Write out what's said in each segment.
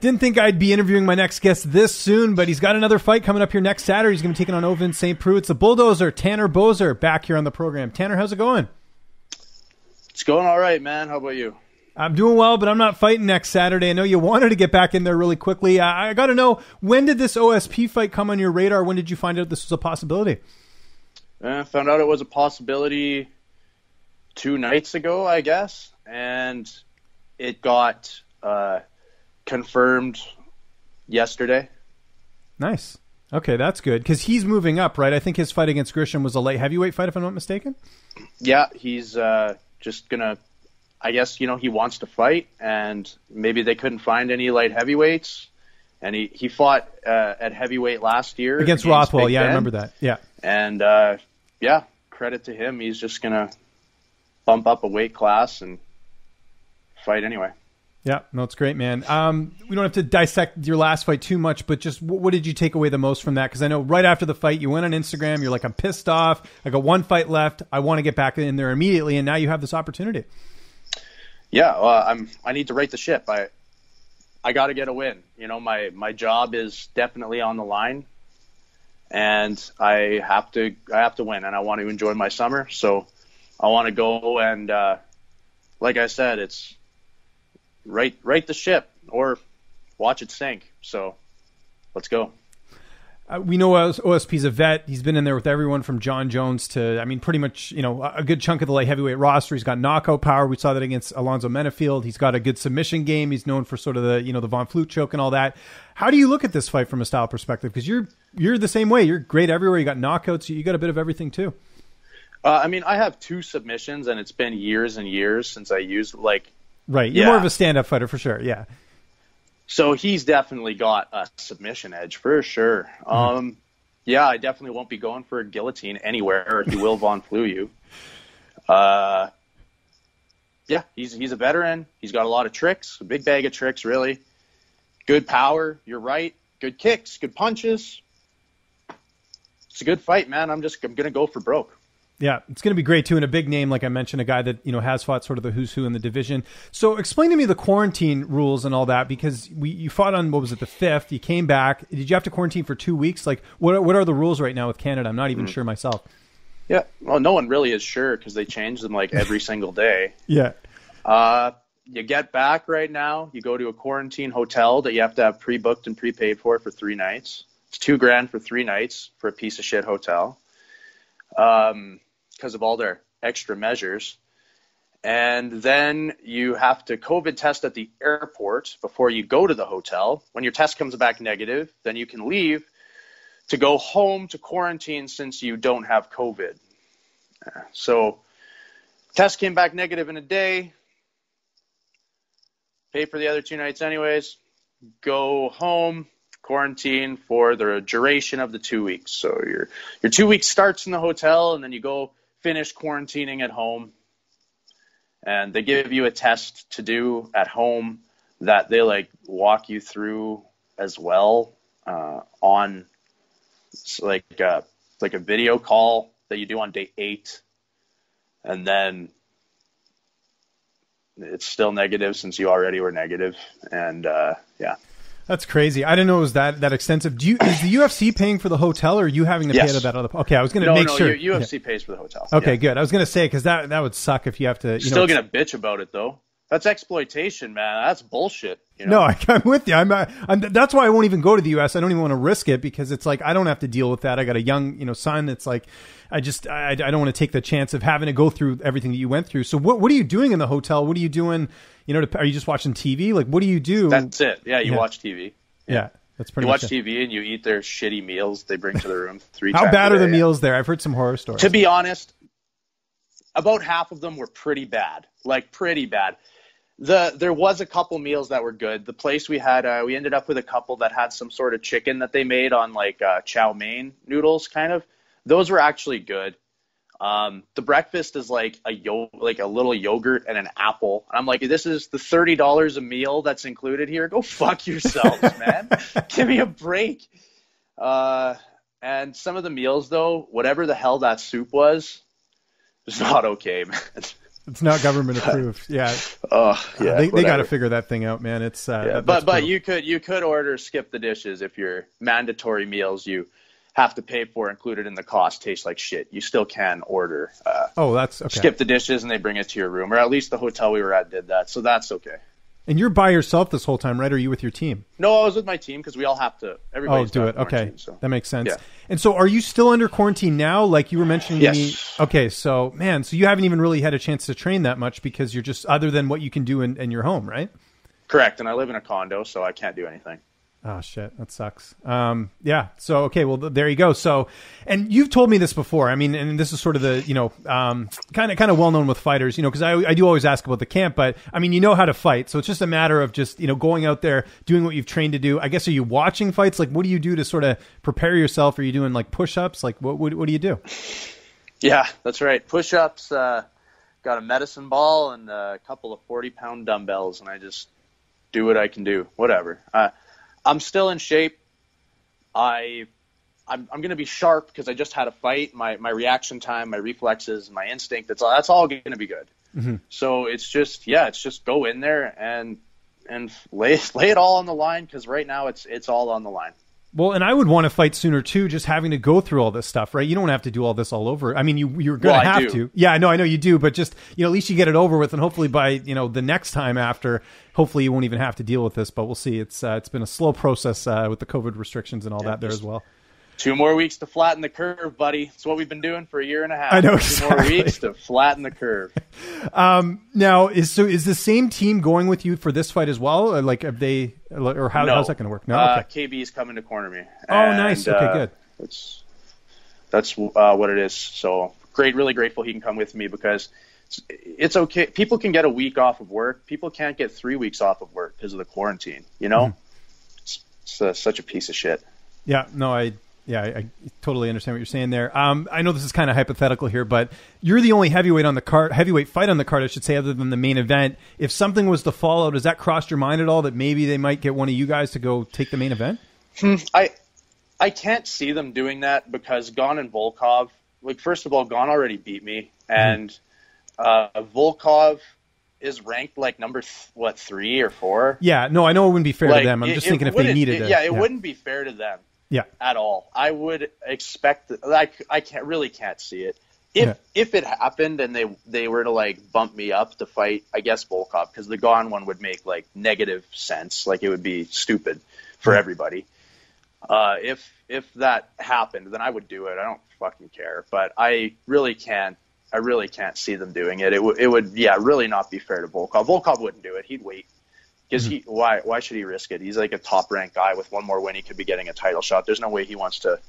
Didn't think I'd be interviewing my next guest this soon, but he's got another fight coming up here next Saturday. He's going to be taking on Ovince St. Preux. It's the Bulldozer, Tanner Boser, back here on the program. Tanner, how's it going? It's going all right, man. How about you? I'm doing well, but I'm not fighting next Saturday. I know you wanted to get back in there really quickly. I got to know, when did this OSP fight come on your radar? When did you find out this was a possibility? I found out it was a possibility 2 nights ago, I guess, and it got confirmed yesterday. Nice. Okay, that's good, because he's moving up, right? I think his fight against Grisham was a light heavyweight fight, if I'm not mistaken. Yeah, he's just going to, I guess, he wants to fight, and maybe they couldn't find any light heavyweights, and he fought at heavyweight last year. Against Rothwell, yeah, I remember that, yeah. And, yeah, credit to him. He's just going to bump up a weight class and fight anyway. Yeah, no, it's great, man. We don't have to dissect your last fight too much, but just what did you take away the most from that? Because I know right after the fight, you went on Instagram. You're like, I'm pissed off. I got 1 fight left. I want to get back in there immediately, and now you have this opportunity. Yeah, I need to right the ship. I got to get a win. My job is definitely on the line, and I have to win, and I want to enjoy my summer. So I want to go and, like I said, it's right the ship or watch it sink. So let's go. We know OSP's a vet. He's been in there with everyone from John Jones to, I mean, pretty much, a good chunk of the light heavyweight roster. He's got knockout power. We saw that against Alonzo Menafield. He's got a good submission game. He's known for sort of the, the Von Flute choke and all that. How do you look at this fight from a style perspective? Because you're the same way. You're great everywhere. You got knockouts. You got a bit of everything too. I mean, I have 2 submissions, and it's been years and years since I used Right. You're more of a stand-up fighter for sure. Yeah. So he's definitely got a submission edge for sure. Yeah, I definitely won't be going for a guillotine anywhere, or he will Von Flue you. Yeah, he's a veteran. He's got a lot of tricks, a big bag of tricks, really. Good power. You're right. Good kicks, good punches. It's a good fight, man. I'm going to go for broke. Yeah, it's going to be great, too, and a big name, like I mentioned, a guy that, has fought sort of the who's who in the division. So explain to me the quarantine rules and all that, because you fought on, what was it, the 5th, you came back. Did you have to quarantine for 2 weeks? Like, what are the rules right now with Canada? I'm not even sure myself. Yeah, well, no one really is sure, because they change them, every single day. Yeah. You get back right now, you go to a quarantine hotel that you have to have pre-booked and prepaid for 3 nights. It's $2,000 for 3 nights for a piece of shit hotel. Because of all their extra measures. And then you have to COVID test at the airport before you go to the hotel. When your test comes back negative, then you can leave to go home to quarantine since you don't have COVID. So test came back negative in a day. Pay for the other 2 nights anyways. Go home. Quarantine for the duration of the 2 weeks. So your 2 weeks starts in the hotel, and then you go finish quarantining at home. And they give you a test to do at home that they walk you through as well on like a video call that you do on day 8. And then it's still negative since you already were negative. And yeah. That's crazy. I didn't know it was that extensive. Is the UFC paying for the hotel, or are you having to pay to that other? Okay, I was going to make sure. UFC pays for the hotel. Okay, good. I was going to say, because that would suck if you have to. Still going to bitch about it though. That's exploitation, man. That's bullshit. No, I'm with you. That's why I won't even go to the U.S. I don't even want to risk it, because it's like I don't have to deal with that. I got a young, son. It's like I don't want to take the chance of having to go through everything that you went through. So what are you doing in the hotel? What are you doing? Are you just watching TV? Like, what do you do? That's it. Yeah, you watch TV. Yeah, that's pretty. You much watch TV and you eat their shitty meals they bring to the room 3 How times bad a are the day. meals there? I've heard some horror stories. To be honest, about half of them were pretty bad. Pretty bad. There was a couple meals that were good. The place we had, we ended up with a couple that had some sort of chicken that they made on chow mein noodles, kind of. Those were actually good. The breakfast is like a little yogurt and an apple. And I'm like, this is the $30 a meal that's included here. Go fuck yourselves, man. Give me a break. And some of the meals though, whatever the hell that soup was not okay, man. It's not government approved. Yeah. Yeah. They got to figure that thing out, man. It's but you could order skip the dishes if your mandatory meals you have to pay for included in the cost taste like shit. You still can order. That's okay. Skip the dishes and they bring it to your room, or at least the hotel we were at did that, so that's okay. And you're by yourself this whole time, right? Or are you with your team? No, I was with my team because we all have to. Everybody's do it. Okay, so. That makes sense. Yeah. And so, are you still under quarantine now? Like you were mentioning to me. Yes. Okay, so man, so you haven't even really had a chance to train that much because you're just other than what you can do in your home, right? Correct. And I live in a condo, so I can't do anything. Oh shit, that sucks. Yeah. So okay, well there you go. So, and you've told me this before. I mean, and this is sort of the kind of well known with fighters, because I do always ask about the camp, but I mean, you know how to fight, so it's just a matter of just going out there doing what you've trained to do. I guess, are you watching fights? Like, what do you do to sort of prepare yourself? Are you doing like push ups? Like, what do you do? Yeah, that's right. Push ups. Got a medicine ball and a couple of 40-pound dumbbells, and I just do what I can do. Whatever. I'm still in shape. I'm going to be sharp because I just had a fight. My reaction time, my reflexes, my instinct, that's all going to be good. Mm-hmm. So it's just go in there and lay it all on the line, because right now it's all on the line. Well, and I would want to fight sooner too, just having to go through all this stuff, right? You don't have to do all this all over. I mean, you're going to have to. Yeah, I know you do, but just, at least you get it over with, and hopefully by, the next time after, hopefully you won't even have to deal with this, but we'll see. It's been a slow process with the COVID restrictions and all that there as well. 2 more weeks to flatten the curve, buddy. It's what we've been doing for a year and a half. I know, exactly. 2 more weeks to flatten the curve. Now, is the same team going with you for this fight as well? Like, have they, or how's that going to work? No, okay. KB's coming to corner me. Nice. Okay, good. That's what it is. So great, really grateful he can come with me, because it's okay. People can get a week off of work. People can't get 3 weeks off of work because of the quarantine. Mm-hmm. It's such a piece of shit. Yeah, no, I totally understand what you're saying there. I know this is kind of hypothetical here, but you're the only heavyweight fight on the card, I should say, other than the main event. If something was to follow, does that cross your mind at all that maybe they might get one of you guys to go take the main event? I can't see them doing that, because Gon and Volkov, first of all, Gon already beat me, and Volkov is ranked number 3 or 4. Yeah, no, I know it wouldn't be fair to them. I'm just thinking if they needed it. Yeah, it wouldn't be fair to them. Yeah. At all. I would expect I can't see it. If it happened and they were to bump me up to fight, I guess Volkov, because the Gon one would make negative sense. It would be stupid for everybody. If that happened, then I would do it. I don't fucking care. But I really can't see them doing it. It would really not be fair to Volkov. Volkov wouldn't do it. He'd wait. Because why should he risk it? He's a top-ranked guy. With one more win, he could be getting a title shot. There's no way he wants to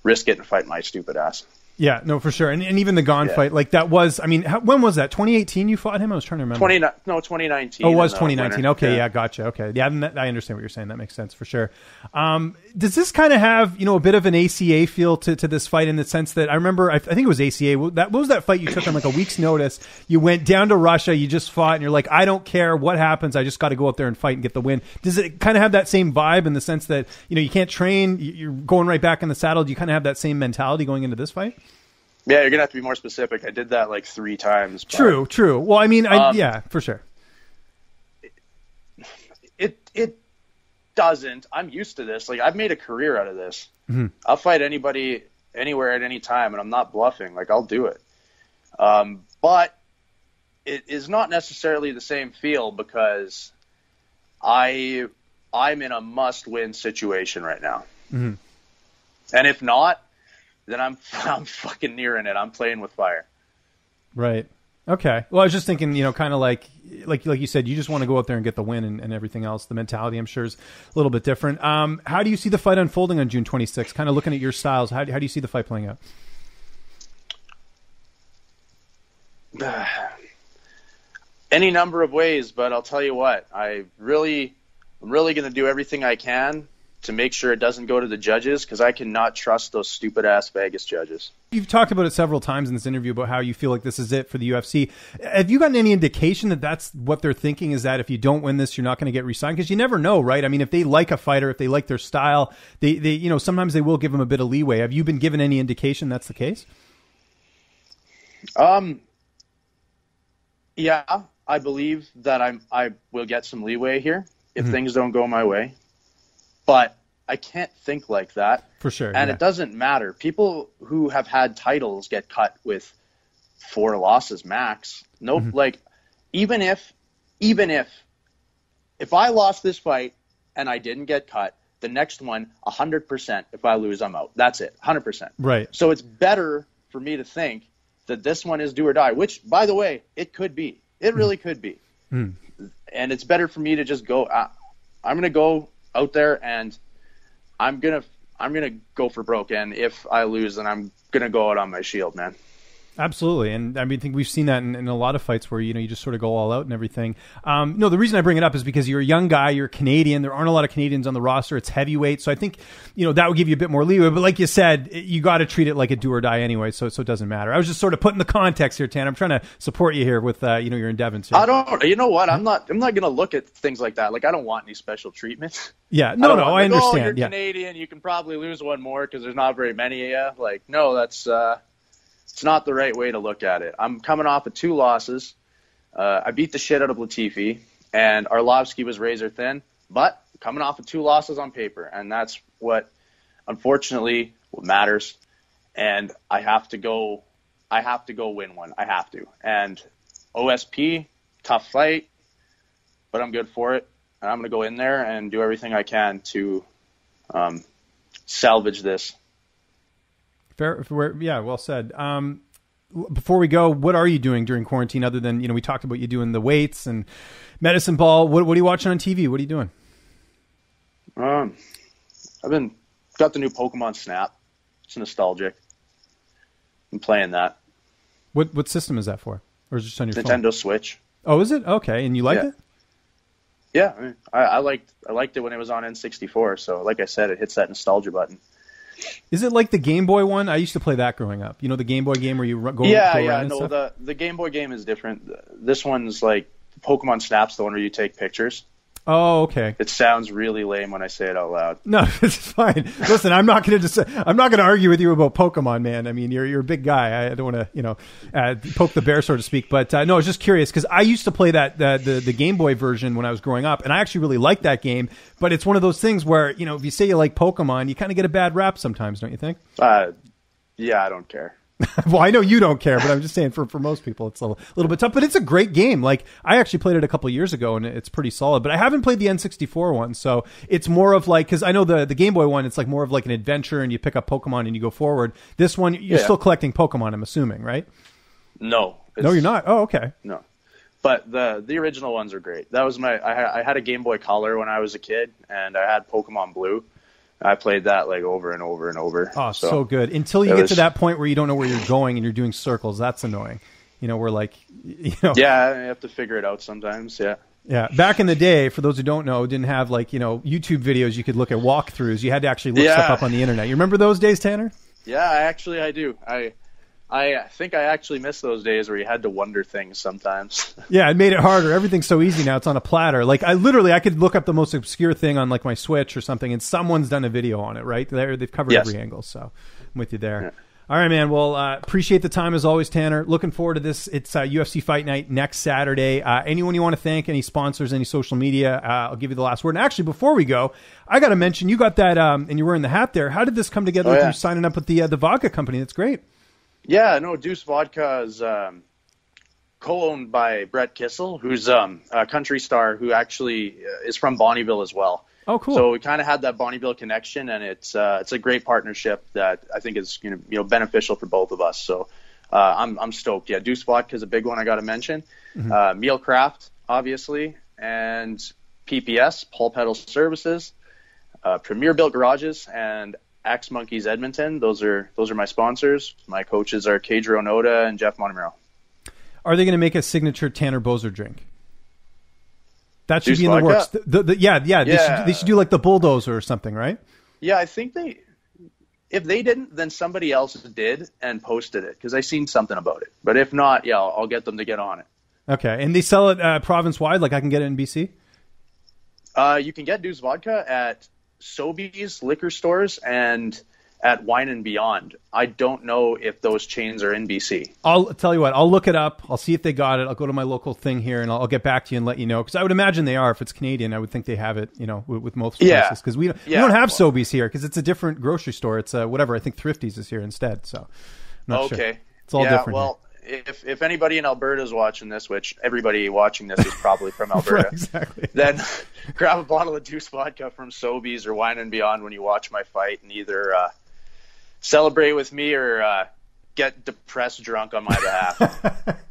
risk it and fight my stupid ass. Yeah, no, for sure. And even the Gon fight, that was, when was that? 2018 you fought him? I was trying to remember. 2019. Oh, it was 2019. Okay, yeah, gotcha. Okay. Yeah, I understand what you're saying. That makes sense for sure. Does this kind of have, a bit of an ACA feel to this fight, in the sense that I remember, I think it was ACA. What was that fight you took on a week's notice? You went down to Russia, you just fought, and you're like, I don't care what happens. I just got to go out there and fight and get the win. Does it kind of have that same vibe, in the sense that, you can't train, you're going right back in the saddle? Do you kind of have that same mentality going into this fight? Yeah, you're going to have to be more specific. I did that 3 times. But... True. Well, I mean, yeah, for sure. It doesn't. I'm used to this. I've made a career out of this. Mm-hmm. I'll fight anybody, anywhere, at any time, and I'm not bluffing. I'll do it. But it is not necessarily the same feel, because I'm in a must-win situation right now. Mm-hmm. And if not, then I'm fucking nearing it. I'm playing with fire. Right. Okay. Well, I was just thinking, kind of like you said, you just want to go out there and get the win, and everything else. The mentality, I'm sure, is a little bit different. How do you see the fight unfolding on June 26th? Kind of looking at your styles, how do you see the fight playing out? Any number of ways, but I'll tell you what, I'm really going to do everything I can to make sure it doesn't go to the judges, because I cannot trust those stupid-ass Vegas judges. You've talked about it several times in this interview about how you feel like this is it for the UFC. Have you gotten any indication that that's what they're thinking, is that if you don't win this, you're not going to get re-signed? Because you never know, right? I mean, if they like a fighter, if they like their style, they sometimes they will give them a bit of leeway. Have you been given any indication that's the case? Yeah, I believe that I will get some leeway here if things don't go my way. But I can't think like that. For sure. And it doesn't matter. People who have had titles get cut with 4 losses max. Nope. Like, even if I lost this fight and I didn't get cut, the next one, 100%, if I lose, I'm out. That's it, 100%. Right. So it's better for me to think that this one is do or die, which, by the way, it could be. It really could be. And it's better for me to just go, I'm going to go out there and I'm going to go for broke. And if I lose, then I'm going to go out on my shield, man. Absolutely. And I mean, I think we've seen that in a lot of fights where, you just sort of go all out and everything. No, the reason I bring it up is because you're a young guy, you're Canadian. There aren't a lot of Canadians on the roster. It's heavyweight. So I think, that would give you a bit more leeway. But like you said, you got to treat it like a do or die anyway. So it doesn't matter. I was just sort of putting the context here, Tan. I'm trying to support you here with, your endeavors here. You know what? I'm not going to look at things like that. Like, I don't want any special treatment. Yeah. No, I understand. You're Canadian. You can probably lose one more because there's not very many of you. Like, no, that's, it's not the right way to look at it. I'm coming off of 2 losses. I beat the shit out of Latifi, and Arlovsky was razor thin, but coming off of 2 losses on paper, and that's what, unfortunately, what matters. And I have to go win one. I have to. And OSP, tough fight, but I'm good for it. And I'm going to go in there and do everything I can to salvage this. Fair, yeah, well said. Before we go, what are you doing during quarantine other than, we talked about you doing the weights and medicine ball. What are you watching on TV? What are you doing? I've got the new Pokemon Snap. It's nostalgic. I'm playing that. What system is that for? Or is it just on your Nintendo phone? Switch. Oh, is it? Okay. And you liked it? Yeah. I liked it when it was on N64. So like I said, it hits that nostalgia button. Is it like the Game Boy one? I used to play that growing up. The Game Boy game where you go around and stuff? The Game Boy game is different. This one's like Pokemon Snap's the one where you take pictures. Oh, okay. It sounds really lame when I say it out loud. No, it's fine. Listen, I'm not going to argue with you about Pokemon, man. I mean, you're a big guy. I don't want to, poke the bear, so to speak. But no, I was just curious because I used to play the Game Boy version when I was growing up, and I actually really liked that game. But it's one of those things where if you say you like Pokemon, you kind of get a bad rap sometimes, don't you think? Yeah, I don't care. Well, I know you don't care, but I'm just saying for most people, it's a little bit tough. But it's a great game. Like, I actually played it a couple of years ago, and it's pretty solid. But I haven't played the N64 one, so it's more of like, because I know the Game Boy one, it's like more of like an adventure, and you pick up Pokemon and you go forward. This one, you're still collecting Pokemon, I'm assuming, right? No. No, you're not? Oh, okay. No. But the original ones are great. That was I had a Game Boy Color when I was a kid, and I had Pokemon Blue. I played that like over and over and over. Oh, so good. Until you get to that point where you don't know where you're going and you're doing circles. That's annoying. We're like, Yeah, you have to figure it out sometimes, yeah. Yeah. Back in the day, for those who don't know, didn't have like, YouTube videos you could look at walkthroughs. You had to actually look stuff up on the internet. You remember those days, Tanner? Yeah, I do. I think I actually miss those days where you had to wonder things sometimes. Yeah, it made it harder. Everything's so easy now. It's on a platter. Like, I could look up the most obscure thing on like my Switch or something, and someone's done a video on it, right? They've covered every angle, so I'm with you there. Yeah. All right, man. Well, appreciate the time as always, Tanner. Looking forward to this. It's UFC Fight Night next Saturday. Anyone you want to thank, any sponsors, any social media, I'll give you the last word. And actually, before we go, I got to mention, you got that, and you're wearing the hat there. How did this come together with you signing up with the vodka company? That's great. Yeah, no, Deuce Vodka is co-owned by Brett Kissel, who's a country star who actually is from Bonnyville as well. Oh, cool. So we kind of had that Bonnyville connection, and it's a great partnership that I think is beneficial for both of us. So I'm stoked. Yeah, Deuce Vodka is a big one I got to mention. Mm-hmm. Meal Craft, obviously, and PPS, Paul Pedal Services, Premier Built Garages, and Axe Monkeys Edmonton. Those are my sponsors. My coaches are Keijiro Onoda and Jeff Montemurro. Are they going to make a signature Tanner Boser drink? That should Deuce be in the vodka? works. They should do like the bulldozer or something, right? Yeah, I think if they didn't, then somebody else did and posted it because I seen something about it. But if not, yeah, I'll get them to get on it. Okay, and they sell it province-wide? Like I can get it in BC? You can get Deuce Vodka at Sobeys liquor stores and at Wine and Beyond. I don't know if those chains are in BC. I'll tell you what, I'll look it up. I'll see if they got it. I'll go to my local thing here, and I'll get back to you and let you know. Because I would imagine they are. If it's Canadian, I would think they have it, with most places. Because we don't have Sobeys here, because it's a different grocery store. It's whatever. I think Thrifty's is here instead. So, I'm not sure. It's all different. Well, if anybody in Alberta is watching this, which everybody watching this is probably from Alberta, right, exactly. Then grab a bottle of Deuce vodka from Sobeys or Wine and Beyond when you watch my fight, and either celebrate with me or get depressed drunk on my behalf.